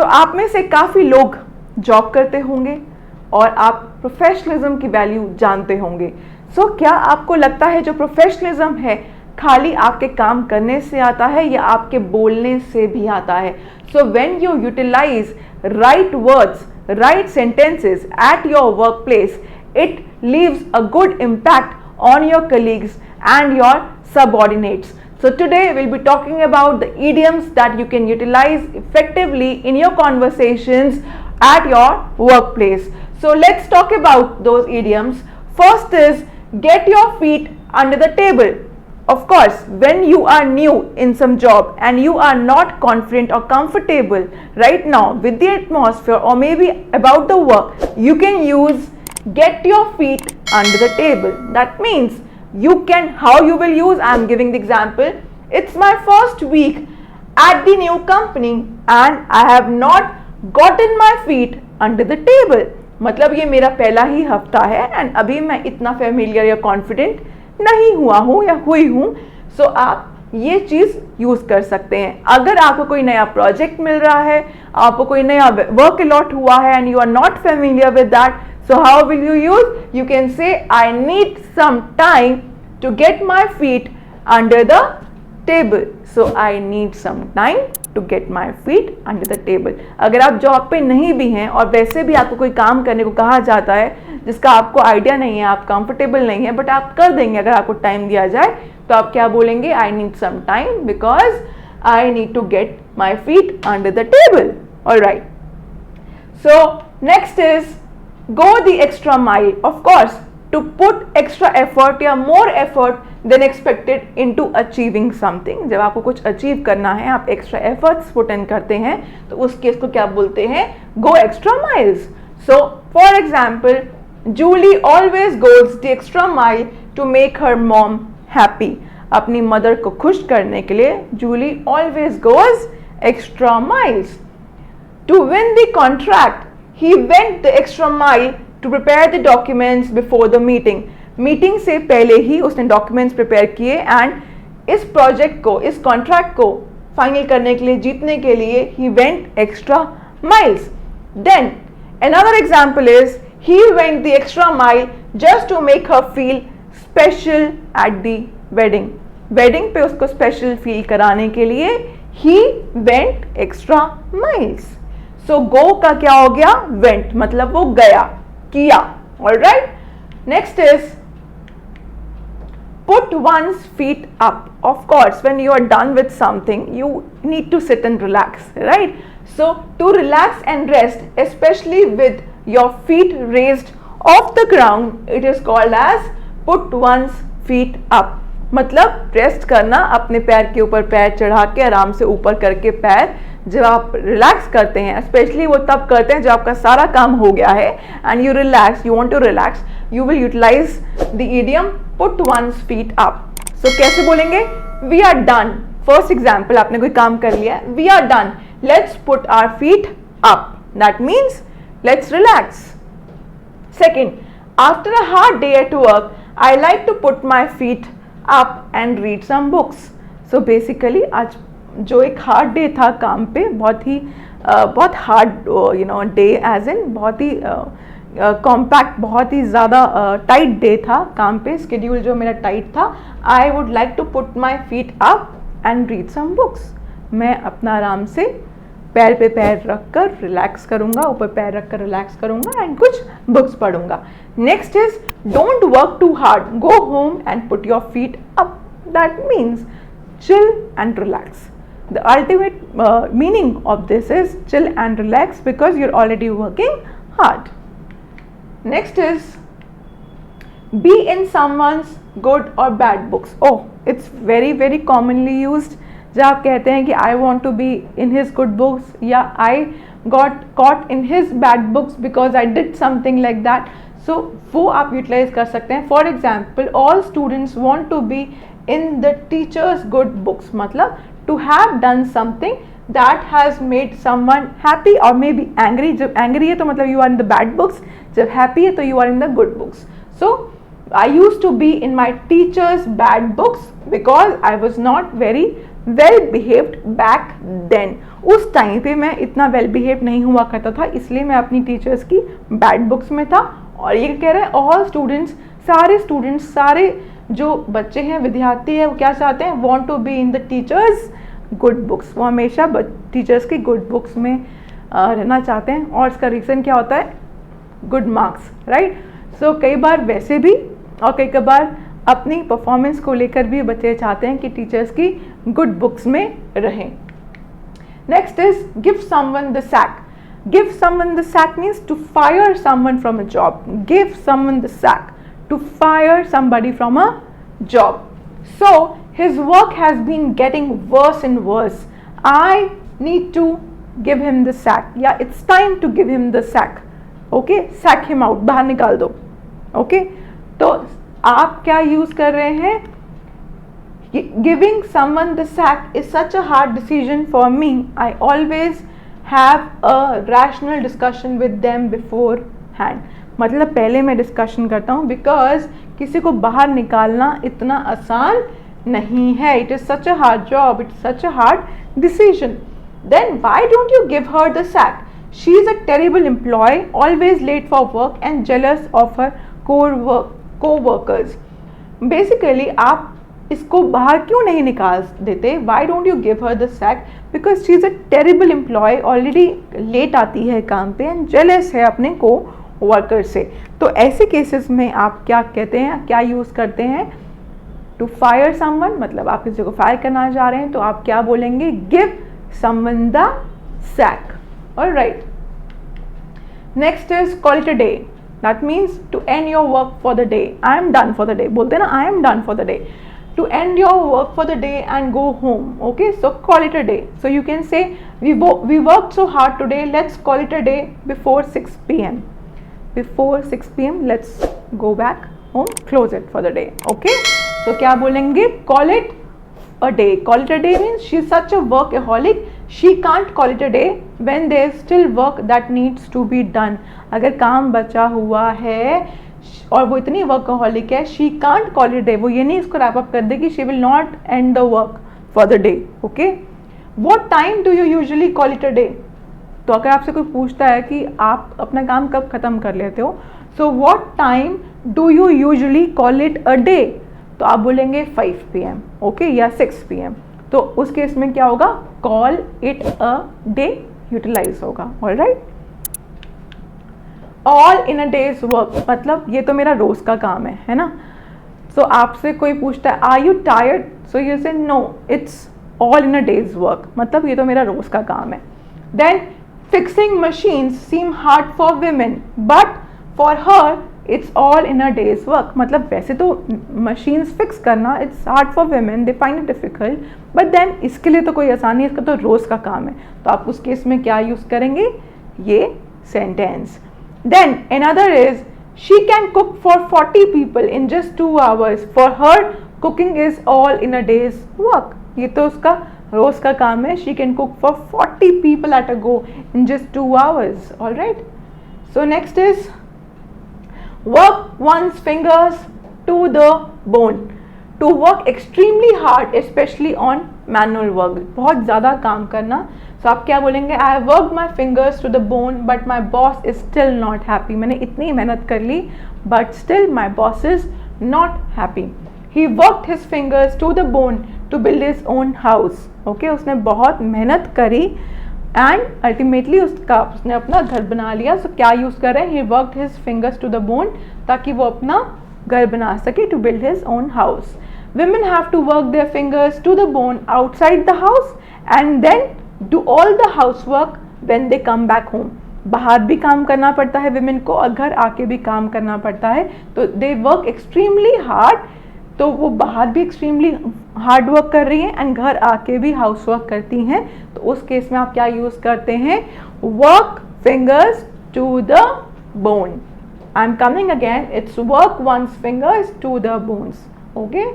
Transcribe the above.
आप में से काफ़ी लोग जॉब करते होंगे और आप प्रोफेशनलिज्म की वैल्यू जानते होंगे। क्या आपको लगता है जो प्रोफेशनलिज्म है खाली आपके काम करने से आता है या आपके बोलने से भी आता है? When you utilise right words, right sentences at your work place, it leaves a good impact on your colleagues and your subordinates. Today we'll be talking about the idioms that you can utilize effectively in your conversations at your workplace. Let's talk about those idioms. First is get your feet under the table. Of course, when you are new in some job and you are not confident or comfortable right now with the atmosphere or maybe about the work, you can use get your feet under the table. That means you can, how you will use, I am giving the example. It's my first week at the new company and I have not gotten my feet under the table. मतलब ये मेरा पहला ही हफ्ता है and अभी मैं इतना familiar या कॉन्फिडेंट नहीं हुआ हूँ या हुई हूँ। आप ये चीज़ यूज़ कर सकते हैं। अगर आपको कोई नया प्रोजेक्ट मिल रहा है, आपको कोई नया वर्क अलॉट हुआ है and you are not familiar with that, so how will you use? You can say I need some time to get my feet under the table. I need some time to get my feet under the table. अगर आप job पे नहीं भी हैं और वैसे भी आपको कोई काम करने को कहा जाता है जिसका आपको आइडिया नहीं है, आप कंफर्टेबल नहीं है, बट आप कर देंगे अगर आपको टाइम दिया जाए, तो आप क्या बोलेंगे? I need some time because I need to get my feet under the table. Alright. Next is go the extra mile. Of course, to put extra effort या more effort than expected into achieving something. जब आपको कुछ achieve करना है, आप extra efforts put in करते हैं, तो उस केस को क्या बोलते हैं? Go extra miles. For example, Julie always goes the extra mile to make her mom happy. अपनी मदर को खुश करने के लिए Julie always goes extra miles. To win the contract, he went the extra mile to prepare the documents before the meeting. Meeting से पहले ही उसने documents prepare किए एंड इस प्रोजेक्ट को, इस कॉन्ट्रैक्ट को फाइनल करने के लिए, जीतने के लिए he went extra miles. Then another example is he went the extra mile just to make her feel special at the wedding. Wedding पे उसको स्पेशल फील कराने के लिए he went extra miles. go का क्या हो गया? went, मतलब वो गया, किया. Alright. Next is put one's feet up. Of course, when you are done with something, you need to sit and relax, right? To relax and rest, especially with your feet raised off the ground, it is called as put one's feet up. मतलब rest करना, अपने पैर के ऊपर पैर चढ़ा के आराम से ऊपर करके पैर, जब आप रिलैक्स करते हैं, स्पेशली वो तब करते हैं जब आपका सारा काम हो गया है and you relax, you want to relax, you will utilise the idiom put one's feet up. कैसे बोलेंगे? We are done. First example, आपने कोई काम कर लिया, we are done, let's put our feet up. That means let's relax. Second, after a hard day at work, I like to put my feet up and read some books. Basically आज जो एक hard day था काम पे, बहुत hard day, as in बहुत ही compact, बहुत ही ज़्यादा टाइट डे था काम पे, स्केड्यूल जो मेरा टाइट था. I would like to put my feet up and read some books. मैं अपना आराम से पैर पे पैर रख कर रिलैक्स करूँगा, ऊपर पैर रख कर रिलैक्स करूँगा एंड कुछ बुक्स पढ़ूंगा. Next is don't work too hard, go home and put your feet up. That means chill and relax. The ultimate meaning of this is chill and relax because you're already working hard. Next is be in someone's good or bad books. It's very commonly used. जब आप कहते हैं कि I want to be in his good books या I got caught in his bad books because I did something like that. वो आप utilise कर सकते हैं. For example, all students want to be in the teacher's good books. मतलब to have done something that has made someone happy or maybe angry. जब angry है तो मतलब you are in the bad books, जब happy है तो you are in the good books. I used to be in my teacher's bad books because I was not very well behaved back then. उस time पे मैं इतना well behave नहीं हुआ करता था, इसलिए मैं अपनी टीचर्स की बैड बुक्स में था। और ये कह रहा है ऑल स्टूडेंट्स, सारे जो बच्चे हैं, विद्यार्थी है, वो क्या चाहते हैं, want to be in the teachers good books, वो हमेशा टीचर्स की गुड बुक्स में रहना चाहते हैं। और इसका रीज़न क्या होता है, गुड मार्क्स, राइट। सो कई बार वैसे भी और कई बार अपनी परफॉर्मेंस को लेकर भी बच्चे चाहते हैं कि टीचर्स की गुड बुक्स में रहें। Next is give someone the sack. Give someone the sack means to fire someone from a job. Give someone the sack, to fire somebody from a job. So his work has been getting worse and worse. I need to give him the sack. Yeah, it's time to give him the sack. Okay, sack him out, बाहर निकाल दो। Okay, तो आप क्या use कर रहे हैं, giving someone the sack is such a hard decision for me. I always have a rational discussion with them beforehand. मतलब पहले मैं डिस्कशन करता हूँ, बिकॉज किसी को बाहर निकालना इतना आसान नहीं है। It is such a hard job, it is such a hard decision. Then why don't you give her the sack? She is a terrible employ, always late for work and jealous of her co-workers. Basically आप इसको बाहर क्यों नहीं निकाल देते? Why don't you give her the sack? Because she is a terrible employ, already late आती है काम पे एंड जेलस है अपने को वर्कर से। तो ऐसे केसेस में आप क्या कहते हैं, क्या यूज करते हैं? टू फायर समवन, मतलब आप किसी को फायर करना चाह रहे हैं तो आप क्या बोलेंगे, give someone the sack. Alright, next is call it a day. That means to end your work for the day. I am done for the day, बोलते हैं ना, I am done for the day. To end your work for the day and go home. Okay, so call it a day. So you can say we worked so hard today, let's call it a day before 6 p.m. Before 6 p.m. let's go back home, close it for the day. Okay, so क्या बोलेंगे, call it a day. Call it a day means she is such a workaholic, she can't call it a day when there is still work that needs to be done. अगर काम बचा हुआ है और वो इतनी वर्कहॉलिक है, she can't call it day, वो ये नहीं इसको रैप अप कर दे कि she will not and the work for the day. Okay, what time do you usually call it a day? तो अगर आपसे कोई पूछता है कि आप अपना काम कब खत्म कर लेते हो, so what time do you usually call it a day, तो आप बोलेंगे 5 PM, ओके, या 6 PM। तो उस केस में क्या होगा, call it a day utilize होगा। Alright, all in a day's work, मतलब ये तो मेरा रोज का काम है ना। सो आपसे कोई पूछता है are you tired, so you say no, it's all in a day's work, मतलब ये तो मेरा रोज का काम है। Then fixing machines seem hard for women but for her it's all in a day's work, मतलब वैसे तो मशीन्स फिक्स करना it's hard for women, they find it difficult, but then इसके लिए तो कोई आसानी है, इसका तो रोज का काम है। तो आप उस केस में क्या यूज करेंगे, ये sentence. Then another is she can cook for 40 people in just 2 hours. For her, cooking is all in a day's work. ये तो उसका रोज का काम है। She can cook for 40 people at a go in just 2 hours. All right. So next is work one's fingers to the bone. To work extremely hard, especially on manual work. बहुत ज़्यादा काम करना। तो आप क्या बोलेंगे, I have worked my fingers to the bone but my boss is still not happy. मैंने इतनी मेहनत कर ली but still my boss is not happy. He worked his fingers to the bone to build his own house. Okay, उसने बहुत मेहनत करी and ultimately उसने अपना घर बना लिया। सो क्या यूज़ कर रहे हैं, he worked his fingers to the bone, ताकि वो अपना घर बना सके, to build his own house. Women have to work their fingers to the bone outside the house and then do all the housework when they come back home. बाहर भी काम करना पड़ता है women को और घर आके भी काम करना पड़ता है। तो they work extremely hard, तो वो बाहर भी extremely hard work कर रही हैं and घर आके भी housework करती हैं। तो उस केस में आप क्या यूज़ करते हैं, work fingers to the bone. I'm coming again, it's work one's fingers to the bones. Okay.